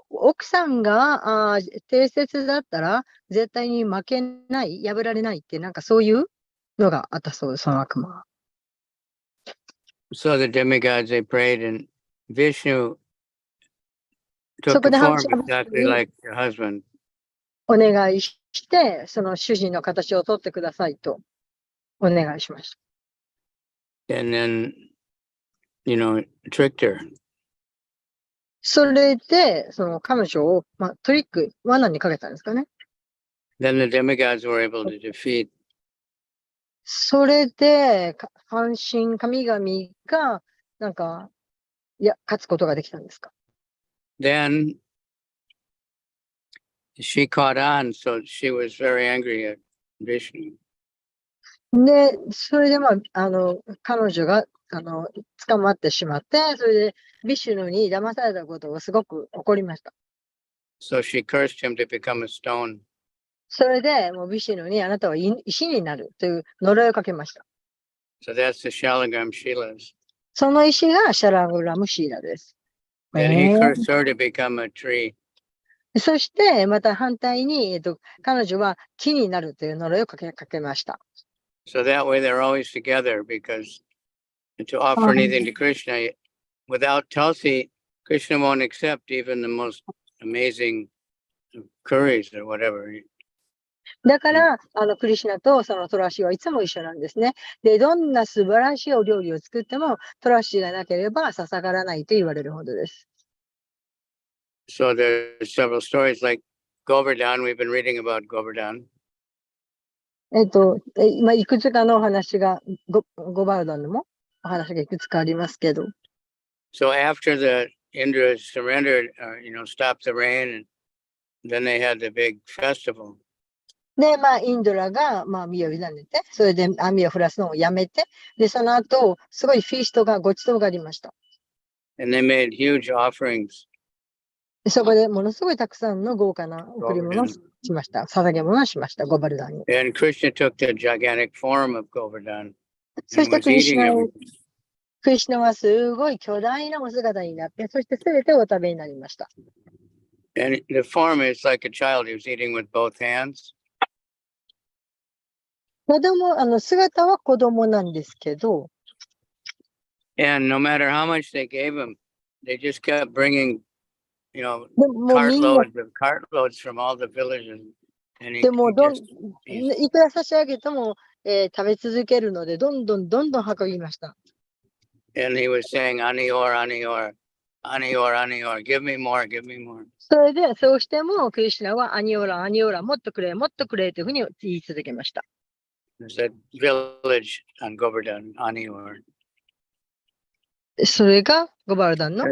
奥さんが定説だったら、絶対に負けない、破られないって、なんかそういうのがあったそうです、その悪魔は。So the demigods, they prayed, and Vishnu そ took こ the で form 話 exactly に like her husband. お願いして、その主人の形を取ってくださいとお願いしました。And then, tricked her. それで、その彼女を、トリック、罠にかけたんですかね。Then the demigods were able to defeat. それで、半神神々が、なんか、勝つことができたんですか。Then she caught on, so she was very angry at Vishnu. で、それで彼女が、捕まってしまって、それで、ビシュヌに騙されたことがすごく怒りました。So she cursed him to become a stone. それで、もうビシュヌにあなたは石になるという呪いをかけました。So that's the Shalagram Shilas. その石がシャラグラムシーラです。And he cursed her to become a tree. そして、また反対に、彼女は木になるという呪いをかけました。So that way they're always together, because to offer anything to Krishna, without Tulsi, Krishna won't accept even the most amazing curries or whatever. だから、クリシュナとそのトラシはいつも一緒なんですね。で、どんな素晴らしいお料理を作っても、トラシがなければ捧がらないと言われるほどです。So there's several stories like Govardhan. We've been reading about Govardhan. いくつかのお話が、ゴバルダンでもお話がいくつかありますけど。So after the Indra surrendered, stopped the rain, and then they had the big festival. で、インドラが、身を委ねて、それで網を降らすのをやめて、で、その後、すごいフィーストが、ごちそうがありました。And they made huge offerings. そこでものすごいたくさんの豪華な贈り物をしました。捧げ物をしました、ゴバルダンに。And Krishna took the gigantic form of Govardhan そ and して was クリシ eating ュナ everything. クリシュナはすごい巨大なお姿になって、そして全てをお食べになりました。And the form is like a child. He was eating with both hands. 姿は子供なんですけど、And no matter how much they gave him, they just kept bringing, でもみんな、 cartloads from all the villages. And he でもjust, いくら差し上げても、食べ続けるので、どんどん運びました。and he was saying, Anior, Anior, Anior, Anior, give me more, give me more. それで、そうしても、クリシュナはアニオラ、アニオラ、もっとくれ、もっとくれというふうに言い続けました。There's that village on Govardhan, Anior. それがゴバルダンの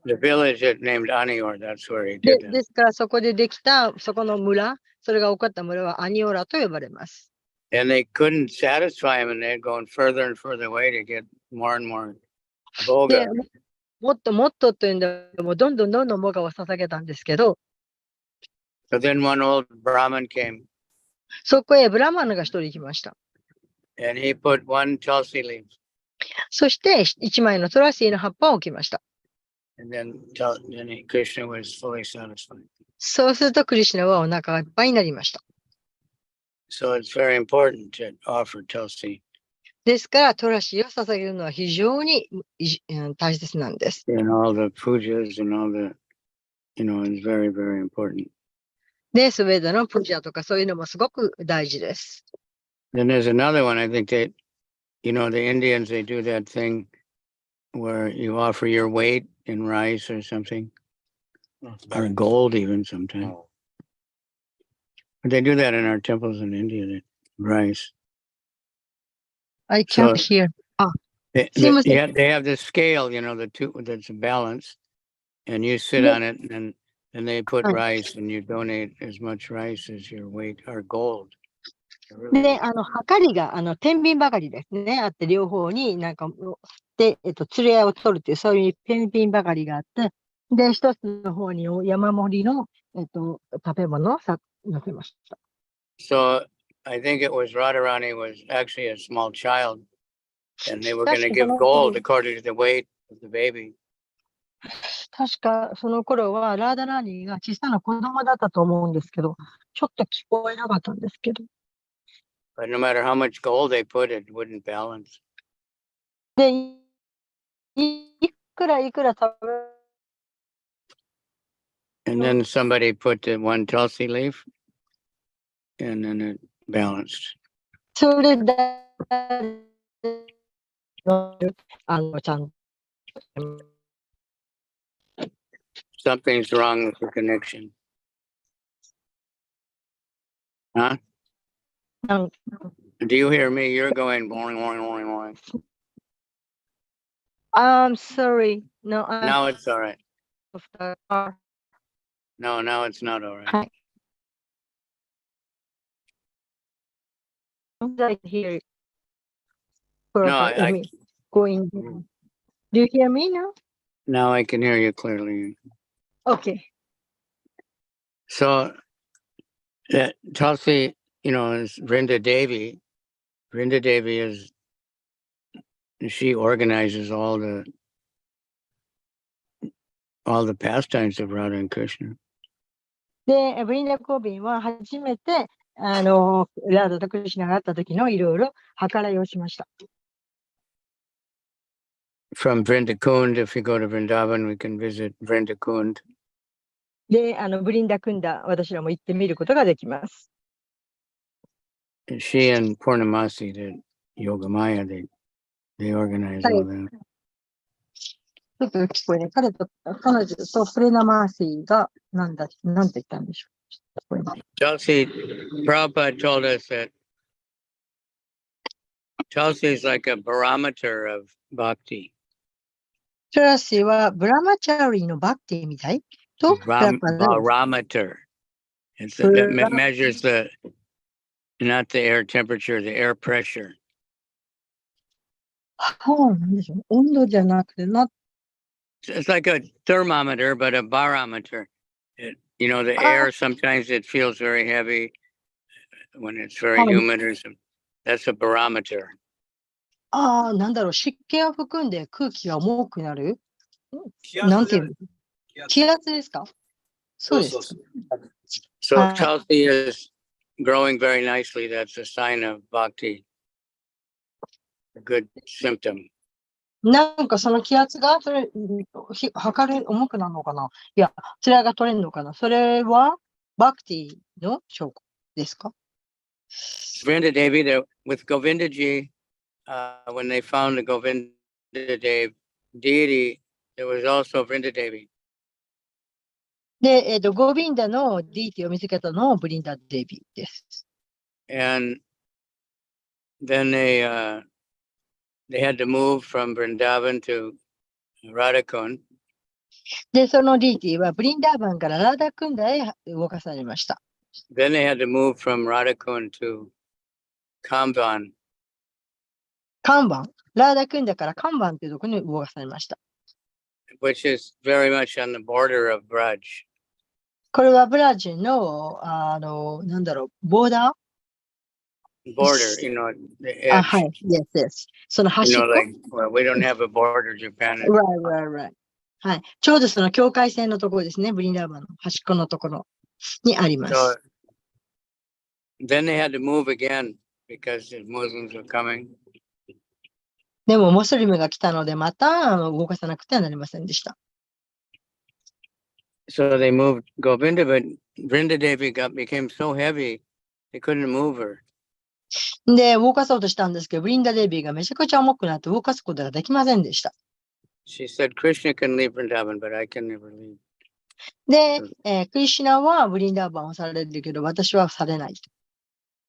The village that named Anior, that's where he did that. ですから、そこでできた、そこの村、それが起こった村はアニオラと呼ばれます。And they couldn't satisfy him, and they'd gone further and further away to get more and more で boga. もっともっとというんで、もうどんどんボガを捧げたんですけど、So then one old Brahmin came, そこへブラマンが一人来ました。and he put one Tulsi leaf. そして一枚のトラシーの葉っぱを置きました。And then Krishna was fully satisfied. そうするとクリシュナはお腹がいっぱいになりました。So it's very important to offer Tulsi. ですからトラシーを捧げるのは非常に大切なんです。And all the pujas and all the, it's very, very important. で、スウェーデンのプジャとかそういうのもすごく大事です。Then there's another one. I think that, the Indians, they do that thing where you offer your weight in rice or something, or gold even sometimes. But they do that in our temples in India, that rice. I can't hear. They have this scale, the two, that's a balance, and you sit on it, and they put rice, and you donate as much rice as your weight or gold. で、計りが、天秤ばかりですね、あって、両方になんか、で、釣り合いを取るっていう、そういう天秤ばかりがあって、で、一つの方に山盛りの、食べ物を乗せました。So, I think it was Radharani was actually a small child, and they were going to give gold according to the weight of the baby. 確かその頃はラーダラーニーが小さな子供だったと思うんですけど、ちょっと聞こえなかったんですけど。But no matter how much gold they put, it wouldn't balance. で、いくら食べ And then somebody put the one Tulsi leaf, and then it balanced. それで、ちゃんと Something's wrong with the connection. Huh? なん Do you hear me? You're going boing, boing, boing, boing. I'm sorry. No, I'm Now it's all right. of the car. No, now it's not all right. はい。I hear No, I mean, going. Do you hear me now? now I can hear you clearly. Okay. So that Tulsi, is Vrinda Devi. Vrinda Devi she organizes all the pastimes of Radha and Krishna. で、ブリンダコービンは初めて、ラーダとクリシュナがあった時のいろいろ計らいをしました。From Vrindakund, if you go to Vrindavan, we can visit Vrindakund. で、ブリンダクンダ、私らも行ってみることができます。And she and Purnamasi, the Yogamaya, they organize all that. ちょっと聞こえない。彼女とプレナマーシーがなんて言ったんでしょう。聞こえない。 Tulsi, Prabhupada told us that Tulsi is like a barometer of bhakti. トラシーはブラマチャリーのバクティみたいと、Barometer. That measures not the air temperature, the air pressure. なんでしょう。温度じゃなくて、It's like a thermometer, but a barometer. The air, sometimes it feels very heavy when it's very humid or something. That's a barometer. なんだろう、湿気を含んで空気が重くなるなんていうの気圧ですかそうです。So if Tulsi is growing very nicely, that's a sign of bhakti. A good symptom. なんかその気圧が測る重くなるのかないや、つらが取れるのかなそれはバクティの証拠ですか Vrinda Devi, with Govindaji, when they found the Govinda deity, there was also Vrinda Devi. で、ゴビンダのディーティを見つけたのをブリンダデビです。And then they had to move from Vrindavan to Radhakund. で、そのディーティはブリンダーバンからラーダクンダへ動かされました。Then they had to move from Radhakund to Kamban. カンバンラーダクンダからカンバンというところに動かされました。Which is very much on the border of Braj. これはブラジルの、なんだろう、ボーダー Border, the edge. はい、yes. その端っこ well, we don't have a border, Japan. Right. はい。ちょうどその境界線のところですね。ブリンダーバンの端っこのところにあります。So then they had to move again because the Muslims were coming. でも、モスリムが来たので、また動かさなくてはなりませんでした。So they moved Govinda, but Vrinda Devi became so heavy, they couldn't move her. で、動かそうとしたんですけど、ブリンダデビーがめちゃくちゃ重くなって動かすことができませんでした。She said, Krishna can leave Vrindavan, but I can never leave. で、クリシュナはブリンダーバンをされるけど、私はされない。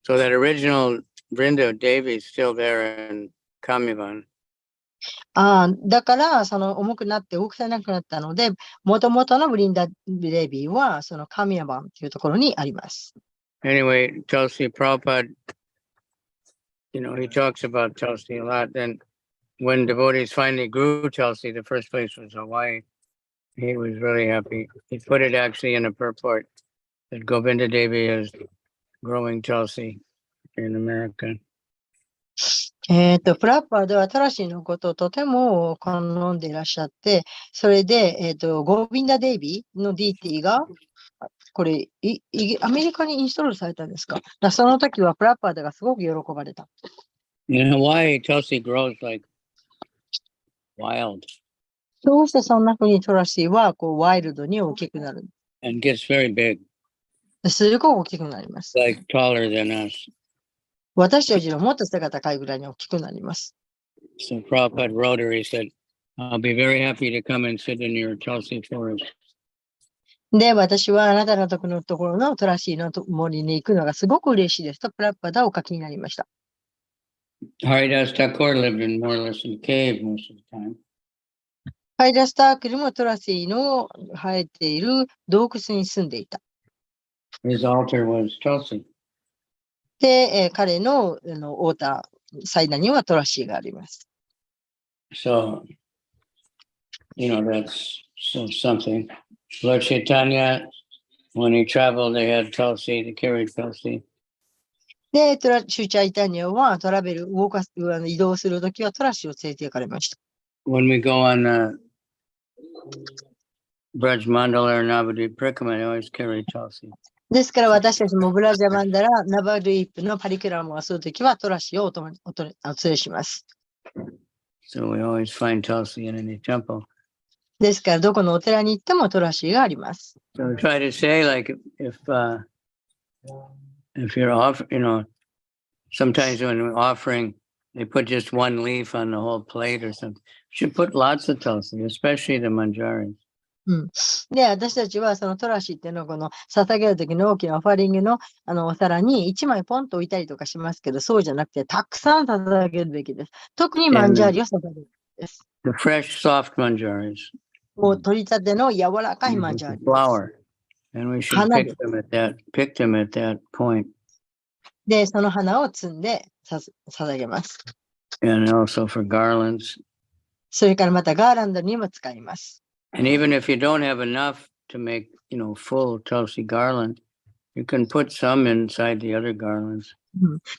So that original Vrinda Devi is still there in Kamyavan. だから、その重くなって動かせなくなったので、もともとのブリンダデビーは、そのカミヤバンというところにあります。Anyway, Tulsi Prabhupada, he talks about Tulsi a lot. Then when devotees finally grew Tulsi, the first place was Hawaii. He was really happy. He put it actually in a purport that Govinda Devi is growing Tulsi in America. プラッパーではトラシーのことをとても好んでいらっしゃって、それで、ゴービンダ・デイビーの DT が、これアメリカにインストールされたんですか？その時はプラッパードがすごく喜ばれた。In Hawaii, Tulsi grows like wild どうしてそんな風にトラシーはこうワイルドに大きくなる？ and gets very big, すごく大きくなります。 like taller than us. 私たちのもっと背が高いぐらいに大きくなります。So Prabhupada wrote her, he said, I'll be very happy to come and sit in your Tulsi forest. で、私はあなたのところのトラシーの森に行くのがすごく嬉しいですと、プラッパダをお書きになりました。Haridas Thakur lived in more or less in a cave most of the time. ハイダスタークルもトラシーの生えている洞窟に住んでいた。His altar was Tulsi. で、彼のオーター、祭壇にはトラシーがあります。So, that's something. Lord Chaitanya, when he traveled, they had Tulsi, they carried Tulsi. で、シュチャイタニアはトラベル、移動するときはトラシーを連れて行かれました。When we go on Braj Mandala or Navadip Prikrama, they always carry Tulsi. ですから私たちもブラジャマンダラ、ナバドゥイップのパリクラムをするときはトラシーをお連れします。So we always find Tulsi in any temple. ですからどこのお寺に行ってもトラシーがあります。So we try to say, like, if you're off, sometimes when we're offering, they put just one leaf on the whole plate or something. You should put lots of Tulsi, especially the manjaris. で、私たちはそのトラシーっていうのをこの捧げるときの大きなオファリングのお皿に1枚ポンと置いたりとかしますけど、そうじゃなくてたくさん捧げるべきです。特にマンジャーリを捧げるべきです。The fresh, soft manjaris. もう取り立ての柔らかいマンジャーリです。Flower. And we should pick them at that point. で、その花を摘んで捧げます。And also for garlands. それからまたガーランドにも使います。And even if you don't have enough to make, full Tulsi garland, you can put some inside the other garlands.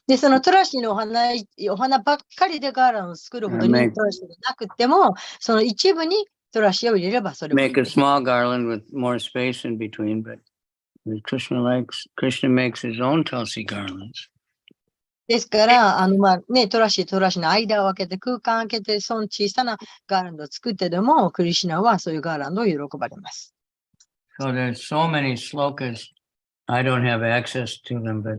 で、そのトラシのお花ばっかりでガーランを作るほどにトラシがなくても、その一部にトラシを入れればそれもいい Make a small garland with more space in between, but Krishna makes his own Tulsi garlands. ですから、トラシの間を空けて、空間を空けて、その小さなガーランドを作ってでも、クリシュナはそういうガーランドを喜ばれます。So there's so many slokas. I don't have access to them, but,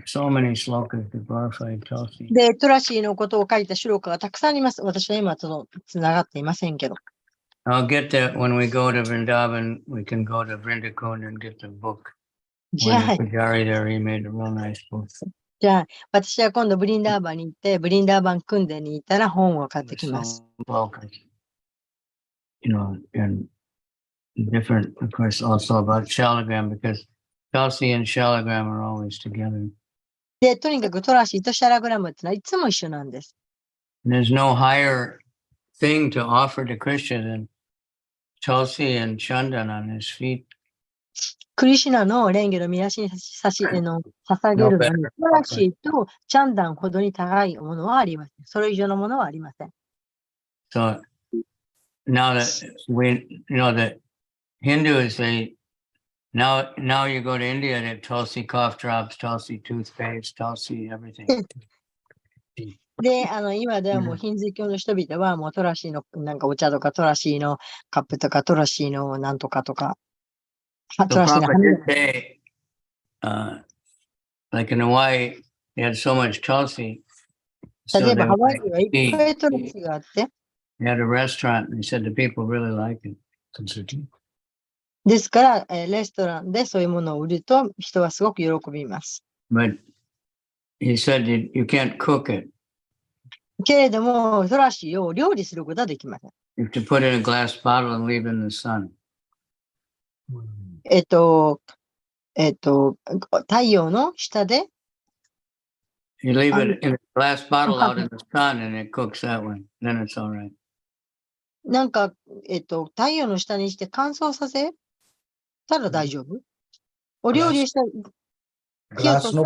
so many slokas to glorify Tulsi. で、トラシーのことを書いたシュローカがたくさんあります。私は今、つながっていませんけど。I'll get that when we go to Vrindavan. We can go to Vrindakund and get the book. じゃあ、Pujari there, he made a real nice book. じゃあ、私は今度ブリンダーバンに行って、ブリンダーバン訓練に行ったら本を買ってきます。And different, of course, also about Shalagram, because Tulsi and Shalagram are always together. で、とにかくトラシーとシャラグラムってのはいつも一緒なんです。There's no higher thing to offer to Krishna than Tulsi and Chandan on his feet. クリシュナの蓮華の御足に捧げるのに、トラシーとチャンダンほどに高いものはありません。それ以上のものはありません。So now that the Hindus, now you go to India, they have Tulsi cough drops, Tulsi toothpaste, Tulsi everything. で、今ではもうヒンズー教の人々はもうトラシーのなんかお茶とかトラシーのカップとかトラシーのなんとかとか、So Prabhupada did say, like in Hawaii, they had so much Tulsi. 例えばハワイにはいっぱいトラシーがあって、they had a restaurant and they said the people really like it. ですから、レストランでそういうものを売ると人はすごく喜びます。But he said you can't cook it. けれども、トラシーを料理することはできません。You have to put it in a glass bottle and leave it in the sun. 太陽の下で You leave it in a glass bottle out in the sun and it cooks that way. Then it's all right. なんか、太陽の下にして乾燥させたら大丈夫？お料理した火を通すと、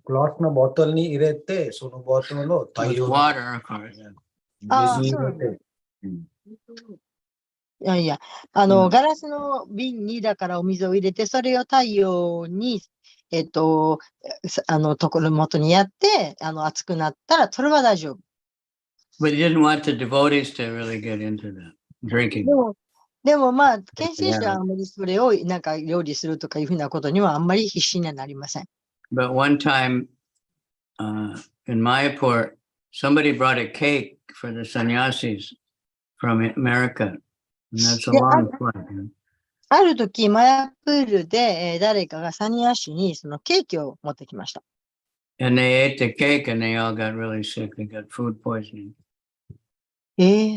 グラスのボトルに入れて、そのボトルを太 With 陽 water, of course. ああ、水にそうなんだ。入れて、いやいや、うんガラスの瓶にだからお水を入れて、それを太陽に、ところ元にやって、熱くなったら、それは大丈夫。 But he didn't want the devotees to really get into that で drinking. も、でもまあ、献身者 Yeah. はあんまりそれをなんか料理するとかいうふうなことにはあんまり必死にはなりません。But one time in Mayapur, somebody brought a cake for the sannyasis from America. And that's a で、long flight. ある時、マヤプールで、誰かがサニアシュにそのケーキを持ってきました。And they ate the cake and they all got really sick. They got food poisoning.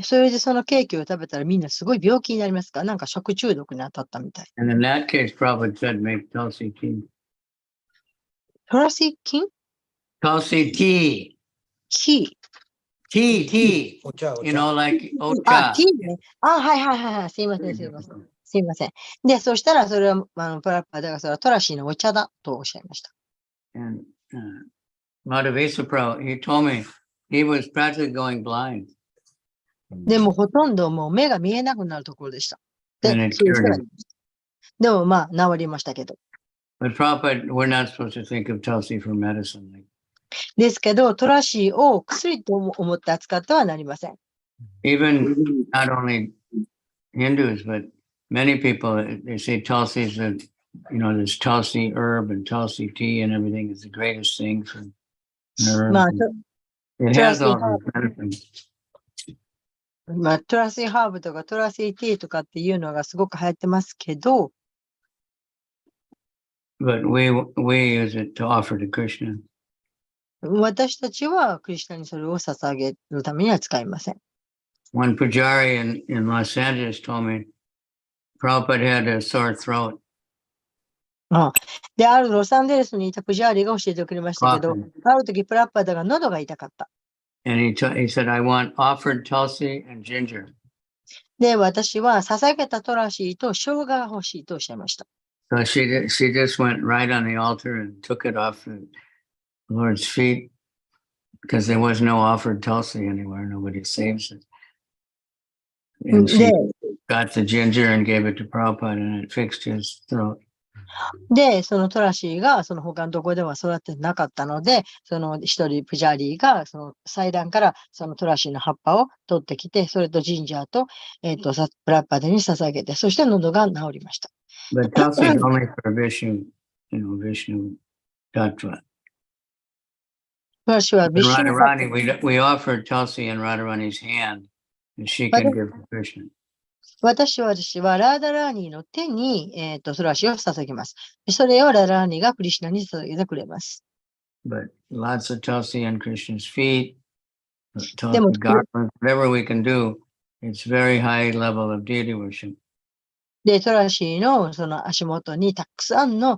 それでそのケーキを食べたらみんなすごい病気になりますか？なんか食中毒に当たったみたい。And in that case, Prabhupada said, make Tulsi tea. トラシ菌 Tulsi tea. キ Tea. お茶、お You 茶。 know, like あ、 ocha. ティーね。はいはいはいはい。すいません、すいません。すいません。で、そしたらそれは、プラッパーだからそれはトラシーのお茶だとおっしゃいました。And Madhavesa Prabhu, he told me he was practically going blind. でもほとんどもう目が見えなくなるところでした。で、 And it そういう人 cured がい him. ました。でもまあ、治りましたけど。 But Prabhupada, we're not supposed to think of Tulsi for medicine. Like, ですけど、トラシーを薬と思って扱ってはなりません。 even not only Hindus, but many people, they say Tulsi is a, this Tulsi herb and Tulsi tea and everything is the greatest thing for nerves. まあ、 It has all these medicines. トラシーハーブとかトラシーティーとかっていうのがすごく流行ってますけど、 But we use it to offer to Krishna. 私たちはクリスナにそれを捧げるためには使いません。 One pujari in Los Angeles told me Prabhupada had a sore throat. で、あるロサンゼルスにいたプジャーリが教えてくれましたけど、 Coughing. ある時プラッパダが喉が痛かった。 And he said, I want offered Tulsi and ginger. で、私は捧げたトラシーと生姜が欲しいとおっしゃいました。 So she just went right on the altar and took it off the Lord's feet because there was no offered Tulsi anywhere. Nobody saves it. And she で、 got the ginger and gave it to Prabhupada and it fixed his throat. で、そのトラシーがその他のところでは育ってなかったので、その一人プジャーリーがその祭壇からそのトラシーの葉っぱを取ってきて、それとジンジャーと、プラッパデに捧げて、そして喉が治りました。 But Tulsi is only for Vishnu, Vishnu Tattva. トラシーは And ビシュヌ Radharani, we offered Tulsi in Radharani's hand and she can give to Krishna. 私はラーダラーニーの手に、トラシーを捧げます。それをラーダラーニーがクリシュナに捧げてくれます。 But lots of Tulsi on Krishna's feet, Tulsi Demo- garlands, whatever we can do, it's very high level of deity worship. で、トラシーのその足元にたくさんの、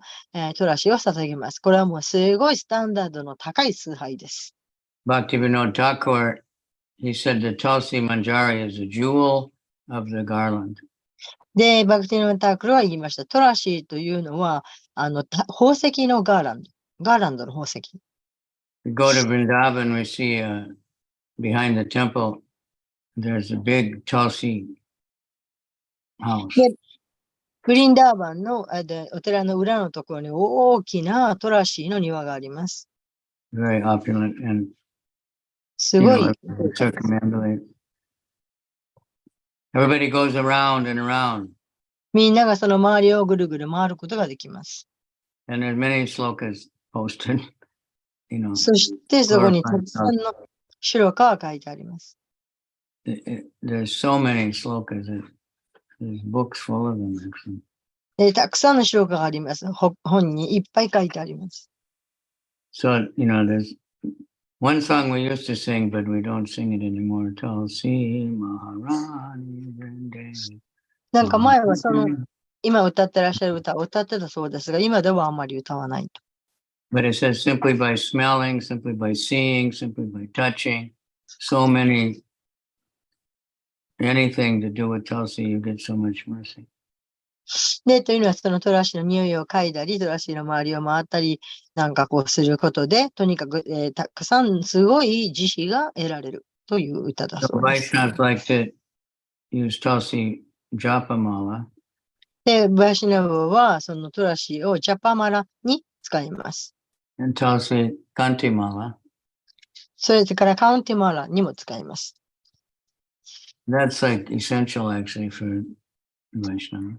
トラシーを捧げます。これはもうすごいスタンダードの高い崇拝です。 Bhaktivinoda Thakur, he said the Tulsi Manjari is a jewel of the garland. で、バクティノンタークルは言いました。トラシーというのは、宝石のガーランド。ガーランドの宝石。 We go to Vrindavan, we see behind the temple, there's a big Tulsi house. で、グリンダーバンのお寺の裏のところに大きなトラシーの庭があります。 Very opulent and すごい。 circumambulate. Everybody goes around and around. みんながその周りをぐるぐる回ることができます。 And there's many slokas posted, そしてそこにたくさんの白かが書いてあります。 There's so many slokas. There's books full of them, actually. で、たくさんの白かがあります。本にいっぱい書いてあります。 So, there's one song we used to sing, but we don't sing it anymore. Tulsi Maharani Vrinde. なんか前は今歌ってらっしゃる歌を歌ってたそうですが、今ではあんまり歌わないと。 But it says simply by smelling, simply by seeing, simply by touching, so many, anything to do with Tulsi, you get so much mercy. で、というのはそのトラシの匂いを嗅いだり、トラシの周りを回ったり、なんかこうすることで、とにかく、たくさんすごい慈悲が得られるという歌だ So そうです。 Vaishnavas like to use Tulsi Japamala. で、バイシナブはそのトラシをジャパマラに使います。and Tulsi Kantimala. それからカウンティマラにも使います。That's like essential actually for Vaishnava.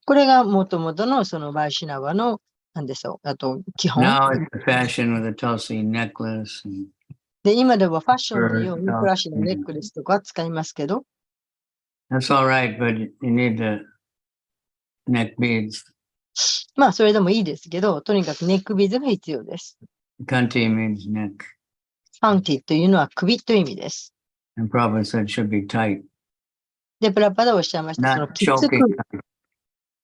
これがもともとのそのバイシナバの、なんでしょう、あと基本。 Now it's the fashion with a Tulsi necklace and で、今ではファッションの fur ようにトラシのネッ Tulsi. クレスとか使いますけど、 That's all right, but you need the neck beads. まあそれでもいいですけど、とにかくネックビーズが必要です。Kanti means neck. パンティというのは首という意味です。 And Prabhupada said it should be tight, で、プラッパでおっしゃいました。その not きつ choking. く、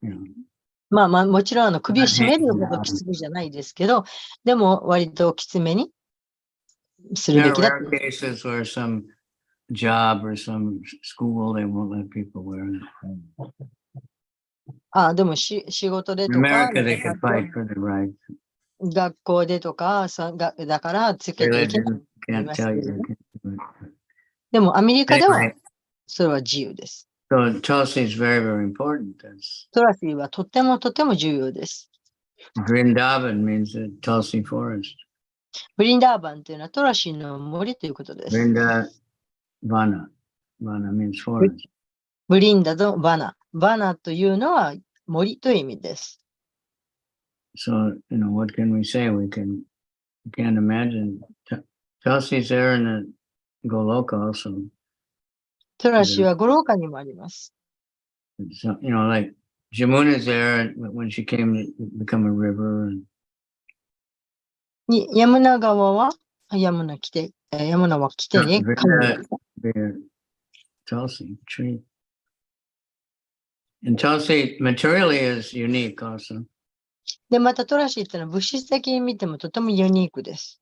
You know, まあもちろん首を not 絞める hanging ほど down. きつくじゃないですけど、でも割ときつめにする There べ are きだと。 rare cases where some job or some school, they won't let people wear it. あ、でも仕事で In とか、 America, they could fight for the right. 学校でとか、だからつけていけない Religion いま can't す tell け you ど they ね。 can't do it. でもアメリカでは Anyway, それは自由です。 so Tulsi is very, very important. That's トラシーはとてもとても重要です。 Vrindavan means the Tulsi forest. ブリンダーバンというのはトラシーの森ということです。 Vrindavana. Vana means forest. ブリンダとバナ。バナというのは森という意味です。 So, what can we say? We can't imagine. Tulsi's there in the Goloka also. トラシーは五廊下にもあります。 So, like Jamuna's there when she came to become a river. And ヤムナ川は、ヤムナは来てね、神 the Tulsi tree. And Tulsi materially is unique also. で、またトラシーっていうのは物質的に見てもとてもユニークです。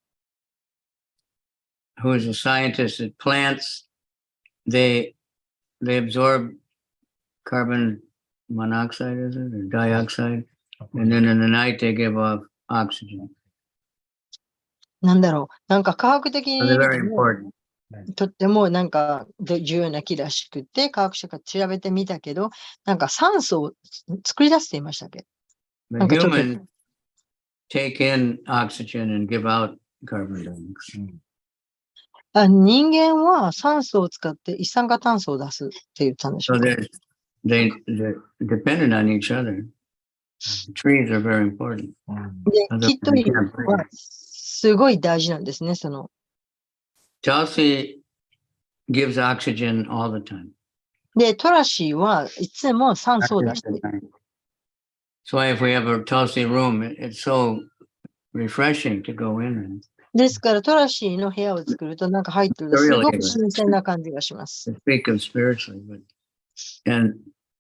Who is a scientist that plants, they absorb carbon monoxide, is it, or dioxide, and then in the night they give off oxygen. なんだろう。なんか科学的 So に they're 見 very ても important. とってもなんか重要な木らしくて、科学者が調べてみたけど、なんか酸素を作り出していましたっけ。 But なんかちょっと humans take in oxygen and give out carbon dioxide. 人間は酸素を使って一酸化炭素を出すって言ったんでしょ So うか。 they're dependent on each other. Trees are very important. で、木というのはすごい大事なんですね。その Tulsi gives oxygen all the time. で、トラシーはいつも酸素を出している。 That's why if we have a Tulsi room, it's so refreshing to go in and ですからトラシーの部屋を作るとなんか入ってるとすごく新鮮な感じがします。 to speak of spiritually. And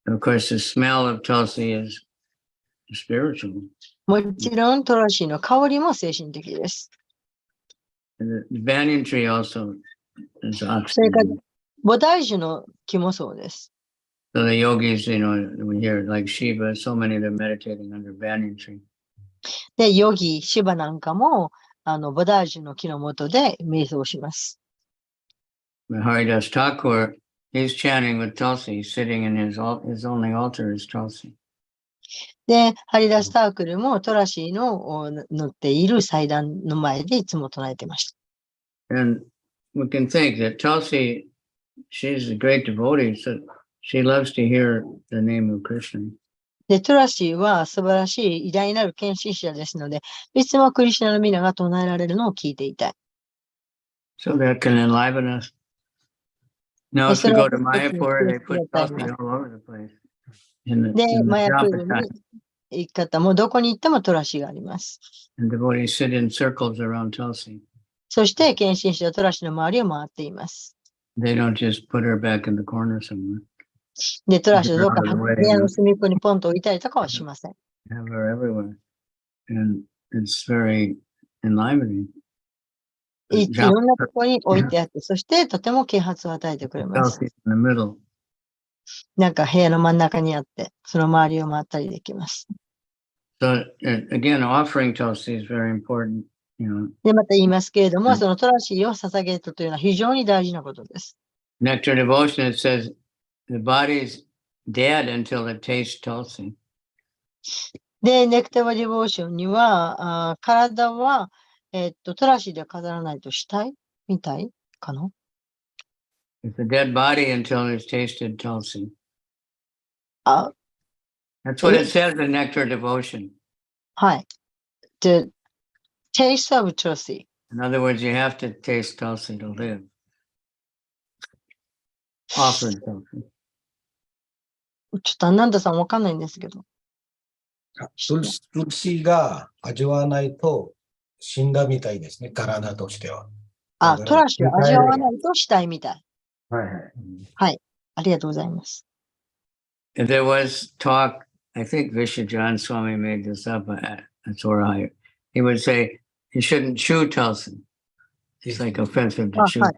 of course, the smell of Tulsi is spiritual. もちろんトラシーの香りも精神的です。 And the banyan tree also is それから oxygen. 菩提樹の木もそうです。 So the yogis, we hear like Shiva, so many that are meditating under banyan tree. で、ヨギ、シバなんかも菩提樹の木の下で瞑想します。 But Haridas Thakur, he's chanting with Tulsi, he's sitting in his only altar is Tulsi. で、ハリダスタークルもトラシーの乗っている祭壇の前でいつも唱えてました。 And we can think that Tulsi, she's a great devotee, so she loves to hear the name of Krishna. で、トラシーは素晴らしい偉大なる献身者ですので、いつもクリシュナの皆が唱えられるのを聞いていたい。 So that can enliven us. Now, if you go to Mayapur, they put Tulsi all over the place. で、 In マ the ヤプー Japa ル time. に行き方もどこに行ってもトラシーがあります。 And devotees sit in circles around Tulsi. そして献身者はトラシーの周りを回っています。 They don't just put her back in the corner somewhere. で、トラシーをどっか Out of the way, 部屋の隅っこにポンと置いたりとかはしません。 have her everywhere. And it's very enlivening. いろんなところに置いてあって、そしてとても啓発を与えてくれます。 Tulsi in the middle. なんか部屋の真ん中にあって、その周りを回ったりできます。So again, offering Tulsi is very important, you know. で、また言いますけれども、そのトラシーを捧げるというのは非常に大事なことです。Nectar devotion, it says the body is dead until it tastes Tulsi. で、ネクターディボーションには、体は、トラシーで飾らないと死体みたいかな。It's a dead body until it's tasted Tulsi. あ、That's what it says in Nectar devotion. はい。The taste of Tulsi. In other words, you have to taste Tulsi to live. Offered Tulsi. ちょっとアナンダさんわかんないんですけど。トルシーが味わわないと死んだみたいですね、体としては。あ、トラシーを味わわないと死体みたい。はいはい。はい。ありがとうございます。There was talk, I think Vishajan Swami made this up, that's where he would say, you shouldn't chew Tulsi. It's like offensive to あ、 chew. はい。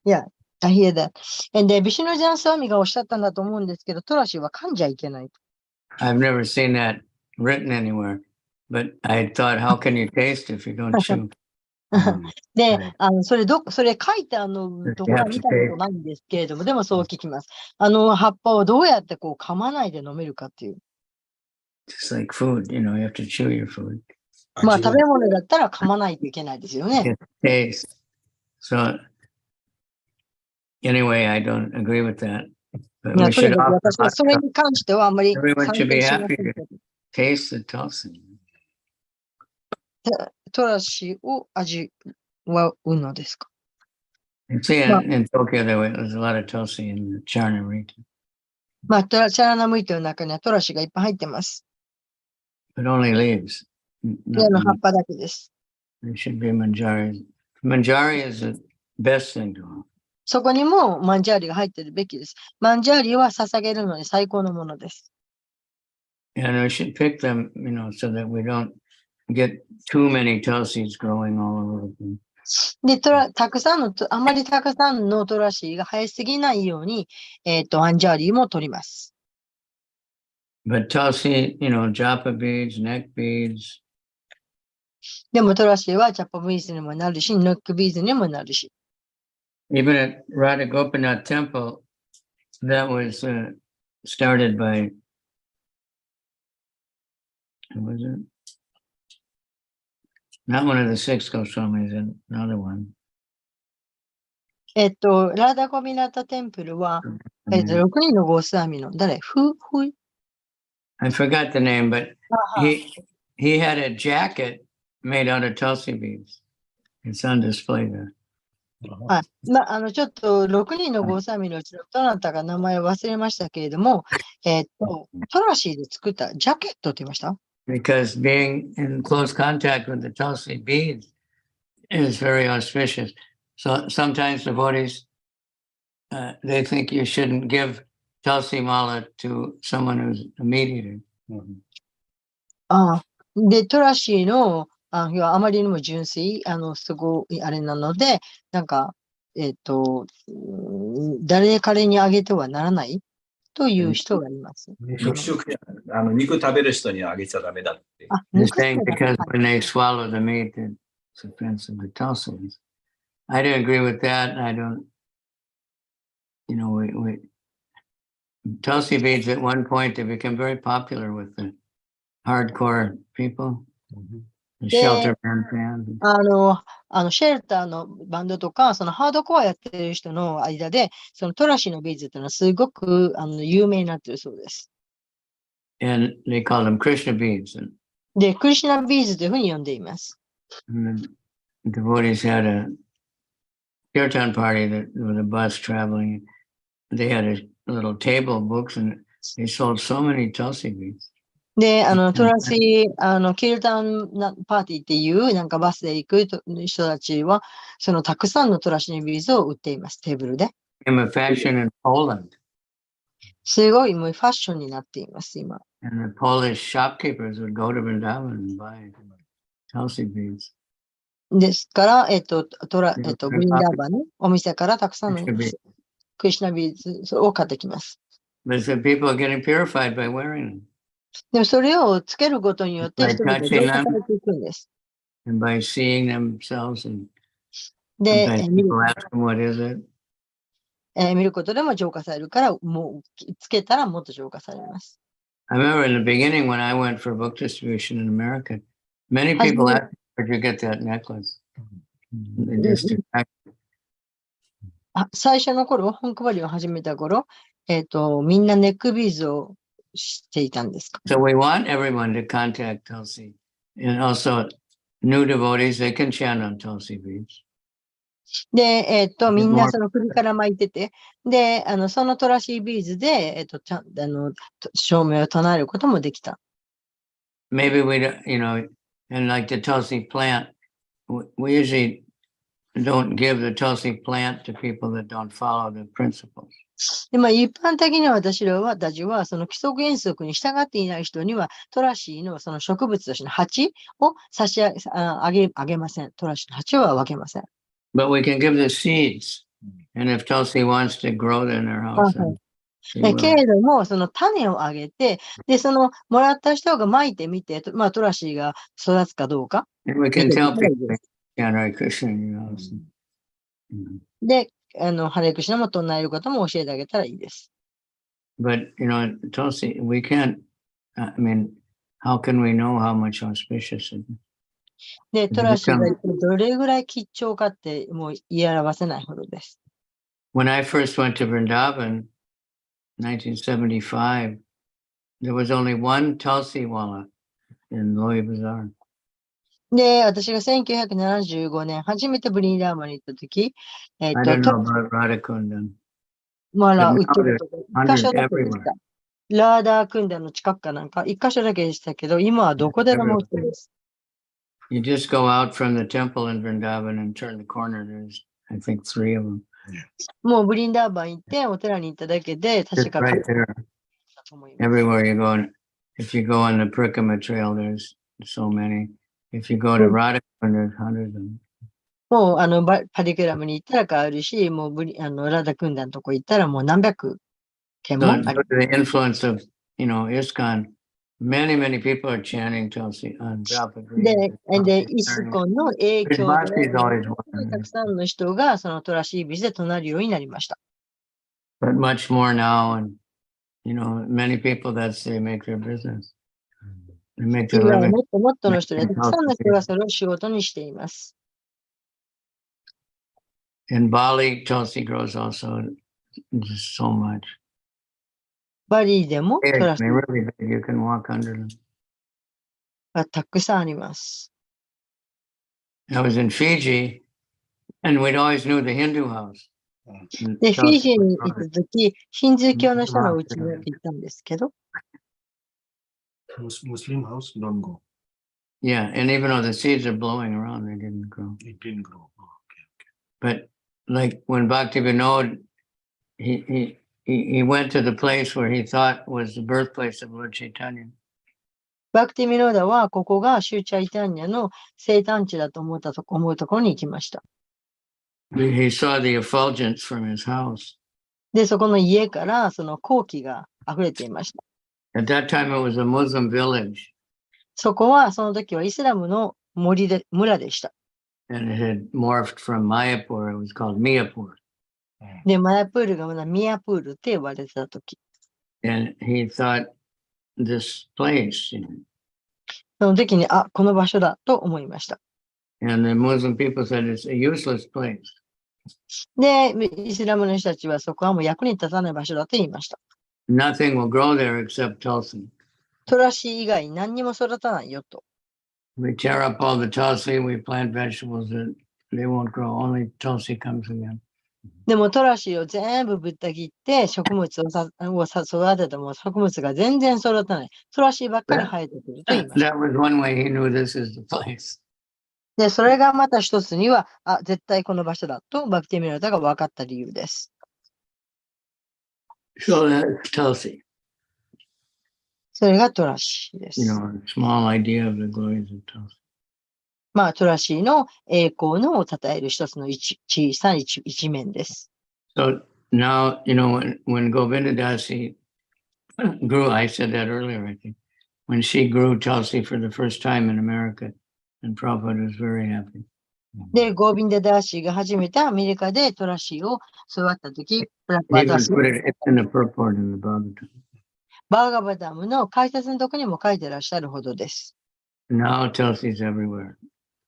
いや、I hear that. で、ビシュヌジャンスワミがおっしゃったんだと思うんですけど、トラシーは噛んじゃいけない。I've never seen that written anywhere, but I thought, how can you taste if you don't chew? で、はいそれ書いてところは見たことないんですけれども、でもそう聞きます。葉っぱをどうやってこう噛まないで飲めるかっていう。Just like food, you know, you have to chew your food. まあ食べ物だったら噛まないといけないですよね。Taste. So anyway, I don't agree with that. But いや、 we とに should かく offer 私はそれに関してはあんまり everyone 賛 should 成 be しま happy せんけ to ど。taste the Tulsi. トラシを味わうのですか。You see, in Tokyo, there's a lot of Tulsi in the Charna region. まあ、チャラナムイトの中にはトラシがいっぱい入ってます。 But only leaves. で、葉っぱだけです。 There should be manjari. Manjari is the best thing to offer. そこにもマンジャーリが入ってるべきです。マンジャーリは捧げるのに最高のものです。 And we should pick them, you know, so that we don't get too many Tulsis growing all over the place. で、あまりたくさんのトラシーが生えすぎないように、マンジャーリも取ります。 But Tulsi, you know, japa beads, neck beads. でもトラシーはジャパビーズにもなるし、ノックビーズにもなるし。 Even at Radha Gopinath Temple, that was started by, who was it? Not one of the six Goswamis, another one. ラーダコビナタテンプルは、6人のゴースワミの誰I forgot the name, but he had a jacket made out of Tulsi beads. It's on display there. はい。まあ、ちょっと6人のゴースワミのうちのどなたか名前を忘れましたけれども、トラシーで作ったジャケットって言いました？ Because being in close contact with the Tulsi beads is very auspicious. So sometimes devotees, they think you shouldn't give Tulsi mala to someone who's a mediator. で、トラシーの要はあまりにも純粋、すごいあれなので、なんか、彼にあげてはならないという人がいます。肉食べる人にはあげちゃダメだって。They're saying because when they swallow the meat, it's offensive to Tulsis. I don't agree with that. I don't, you know, Tulsi beads at one point, they became very popular with the hardcore people. The shelter band fans. シェルターのバンドとか、そのハードコアやってる人の間で、そのトラシーのビーズっていうのはすごく有名になってるそうです。And they call them Krishna beads. で、クリシュナビーズというふうに呼んでいます。And the devotees had a kirtan party with a bus traveling. They had a little table of books and they sold so many Tulsi beads. で、トラシー、キルタンパーティーっていうなんかバスで行く人たちは、そのたくさんのトラシービーズを売っています、テーブルで。Became a fashion in Poland. すごいもうファッションになっています、今。And the Polish shopkeepers would go to Vrindavan and buy Tulsi beads. ですから、ブリンダーバのお店からたくさんのクリシュナビーズを買ってきます。But so people are getting purified by wearing them. でもそれをつけることによって By 人々が touching 浄化 them されていくんです。 and by seeing themselves, and で、 sometimes people ask them, what is it? 見ることでも浄化されるから、もうつけたらもっと浄化されます。 I remember in the beginning when I went for book distribution in America, many people asked, where'd you get that necklace? They just attacked. 最初の頃、本配りを始めた頃、みんなネックビーズをしていたんですか。 So we want everyone to contact Tulsi. And also new devotees, they can chant on Tulsi beads. で、みんなその首から巻いてて、で、そのトラシービーズで、照明を唱えることもできた。 Maybe we, and like the Tulsi plant, we usually don't give the Tulsi plant to people that don't follow the principles. で、まあ、一般的には私たちは、その規則原則に従っていない人には、トラシーのその植物としての鉢を差しあげません。トラシーの鉢は分けません。 But we can give the seeds. And if Tulsi wants to grow it in her house, then she け will. れども、その種をあげて、で、そのもらった人がまいてみて、まあ、トラシーが育つかどうか。 And we can tell people, chant Hare Krishna in your house. で、ハレクシナも唱えることも教えてあげたらいいです。 But, Tulsi, we can't, I mean, how can we know how much auspicious it is? で、トラシーがどれぐらい吉祥かってもう言い表せないほどです。 When I first went to Vrindavan, 1975, there was only one Tulsi wala in Loy Bazaar. で、私が1975年、初めてブリンダーマンに行ったとき、I don't know about Radhakundan. まだ But 売って now る there's とこ、一箇所 hundreds だけでし everywhere. た。ラーダークンダの近くかなんか、一箇所だけでしたけど、今はどこでも売ってます。 You just go out from the temple in Vrindavan and turn the corner. There's, I think, 3 of them. もうブリンダーバン行って、お寺に行っただけで、 Just 確か right there. と思います。 Everywhere you go, if you go on the Parikama trail, there's so many. If you go to Radhakundan, there's hundreds of them. もうパリクラムに行ったら変わるし、もうラダクンダのとこ行ったらもう何百件 So も it's ある。 the influence of, ISKCON. Many people are chanting Tulsi on top of で、イスコンの影響で、 Bhakti is always た one. くさんの人がそのトラシービスで唱えるようになりました。 But much more now, and many people that's they make their business. They make their 今は living. もっともっとの人で、たくさんの人がそれを仕事にしています。 In Bali, Tulsi grows also just so much. バリーでも Big, ト I ラシ mean, ー really big. You can walk under them. がたくさんあります。 I was in Fiji, and we'd always knew the Hindu house. で、フィジ Tulsi ー would に grow 行った it. とき、ヒンズー教の人のうちによく行ったんですけど、 Muslim house don't go. Yeah, and even though the seeds are blowing around, they didn't grow. It didn't grow. Oh, But like when Bhakti Vinod, he went to the place where he thought was the birthplace of Lord Chaitanya. バクティミノーダはここがシューチャイタンニャの生誕地だと思うところに行きました。 He saw the effulgence from his house. で、そこの家からその光気が溢れていました。 At that time, it was a Muslim village, そこはその時はイスラムの村でした。 and it had morphed from Mayapur. It was called Miyapur. で、マヤプールがまだミヤプールって呼ばれてた時。 And he thought this place, その時に、あ、この場所だと思いました。 and the Muslim people said it's a useless place. で、イスラムの人たちはそこはもう役に立たない場所だと言いました。 Nothing will grow there except Tulsi. トラシ以外何にも育たないよと。 We tear up all the Tulsi, we plant vegetables that they won't grow. Only Tulsi comes again. でもトラシを全部ぶった切って植物を育てても植物が全然育たない。トラシばっかり生えてくると言いました。 That was one way he knew this is the place. で、それがまた一つには、あ、絶対この場所だとバクティミラタが分かった理由です。 So that's Tulsi. それがトラシです。 A small idea of the glories of Tulsi. まあ、トラシの栄光のを称える一つの小さな一面です。 So now, when Govinda Dasi grew, I said that earlier, I think, when she grew Tulsi for the first time in America, and Prabhupada was very happy. で、ゴービンダ・ダーシーが初めてアメリカでトラシーを育ったとき、プラパ He ダ would put it in the purport in the Bhagavatam. バーガバダムの解説のとこにも書いてらっしゃるほどです。 Now Tulsi's everywhere,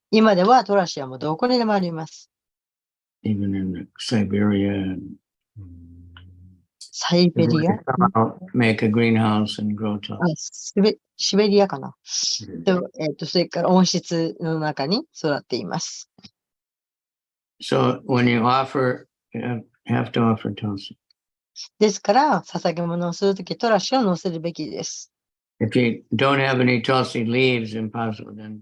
今ではトラシーはもうどこにでもあります。 even in Siberia. And サイベリア make a greenhouse and grow あ Tulsi. シベリアかな。それから温室の中に育っています。 So when you offer, you have to offer Tulsi. ですから、捧げ物をするとき、トラシを乗せるべきです。 If you don't have any Tulsi leaves, impossible, then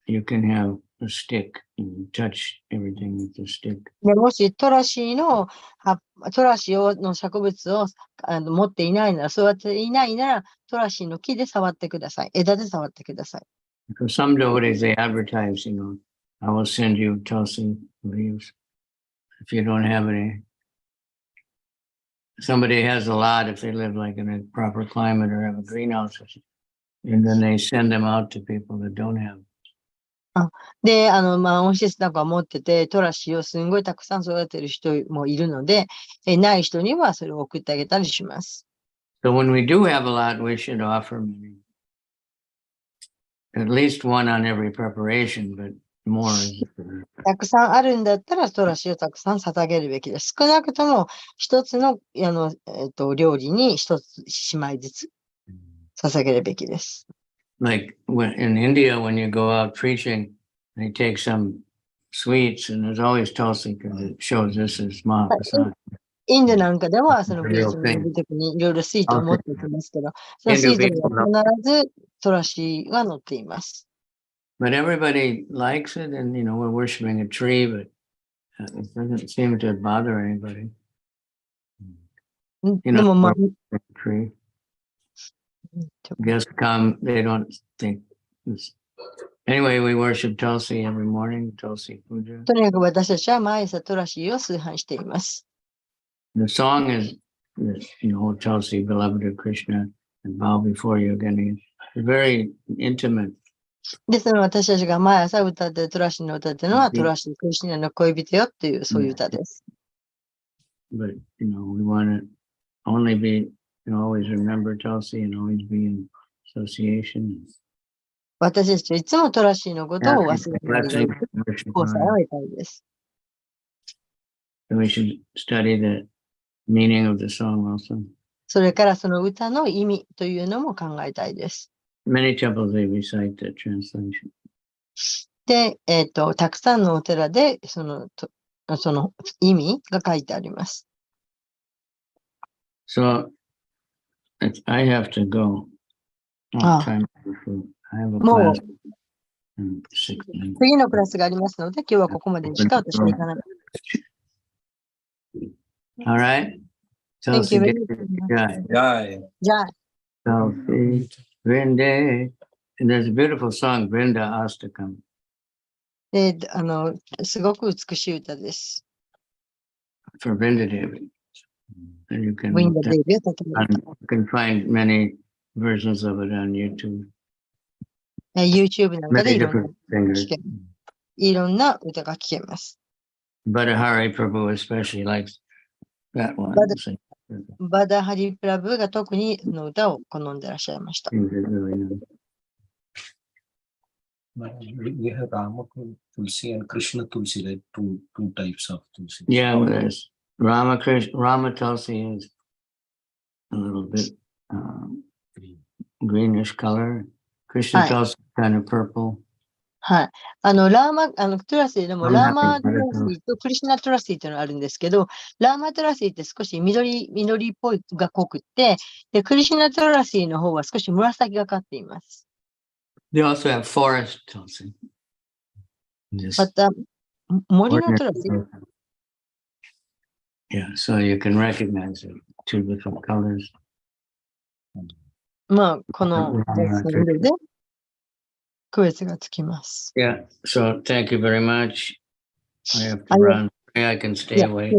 you can have a stick and touch everything with the stick. でもしトラシの植物を持っていないなら、育てていないなら、トラシの木で触ってください。枝で触ってください。 For some devotees, they advertise, I will send you Tulsi leaves. If you don't have any, somebody has a lot, if they live like in a proper climate or have a greenhouse, and then they send them out to people that don't have. で、温室なんか持ってて、トラシをすんごいたくさん育てる人もいるので、ない人にはそれを送ってあげたりします。 So when we do have a lot, we should offer many. At least one on every preparation, but more is better. たくさんあるんだったら、トラシをたくさん捧げるべきです。少なくとも、一つの、料理に一つ姉妹ずつ捧げるべきです。 Like in India, when you go out preaching, they take some sweets, and there's always Tulsi because it shows this is Mahaprasad. インドなんかでは、そのクリスチャンの呼ぶときにいろいろスイートを持ってきますけど、そのスイートには必ずトラシが乗っています。 But everybody likes it, and we're worshiping a tree, but it doesn't seem to bother anybody. でもまあ、 A tree. Guests come, they don't think this. Anyway, we worship Tulsi every morning, Tulsi Puja. とにかく私たちは毎朝トラシを崇拝しています。 The song is, Tulsi, beloved of Krishna, and bow before you again. It's very intimate. で、その私たちが毎朝歌ってるトラシの歌っていうのは、トラシ、クリシナの恋人よっていう、そういう歌です。 But, we want to only be, always remember Tulsi and always be in association. 私たちはいつもトラシのことを忘れないで、交際を得たいです。 So we should study the meaning of the song also. それからその歌の意味というのも考えたいです。 Many temples, they recite the translation. で、たくさんのお寺でその意味が書いてあります。 So I have to go. Time for I have a class. 次のクラスがありますので、今日はここまでにしか私は行かない。 All right. Thank you very much. Jai. じゃあ、 Tulsi Vrinde. And there's a beautiful song, Vrinda Astakam. すごく美しい歌です。 For Vrinda Devi. And you can, ウィンドデイビューを歌 you can find many versions of it on YouTube. YouTube なんかで Many いろんな different singers. いろんな歌が聴けます。 Bhattahari Prabhu especially likes that one.バダハリプラブが特にの歌を好んでいらっしゃいました。 Sings it really nice. We have Rama Tulsi and Krishna Tulsi, like two types of Tulsi. Yeah, well, there's Rama Tulsi is a little bit greenish color. Krishna Hi. Tulsi kind of purple. はい。トゥラシーでも、ラーマトゥラシーとクリシナトゥラシーっていうのがあるんですけど、ラーマトゥラシーって少し緑っぽいが濃くって、で、クリシナトゥラシーの方は少し紫がかっています。 They also have forest Tulsi. また、森のトゥラシー Yeah, so you can recognize it. Two different colors. まあ、この色で区別がつきます。 Yeah, so thank you very much. I have to run. I can stay away.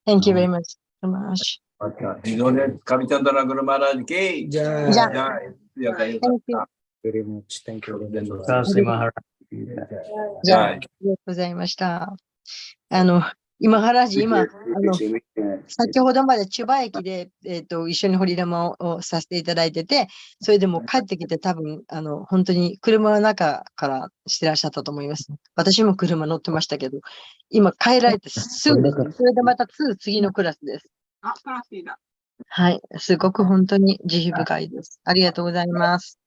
Thank you very much. 以上です。上ちゃんとの車マラージキー。じゃあ、じゃあ、じゃあ、よかった。 Thank you. Very much. Thank you. じ Tulasi Maharaj. じゃあ、ゃあありがとうございました。今、マハラージ、先ほどまで千葉駅で、一緒にホリラマをさせていただいてて、それでもう帰ってきて多分、本当に車の中からしてらっしゃったと思います。私も車乗ってましたけど、今帰られてすぐですね。それでまた次のクラスです。あ、トラシーだ。はい。すごく本当に慈悲深いです。ありがとうございます。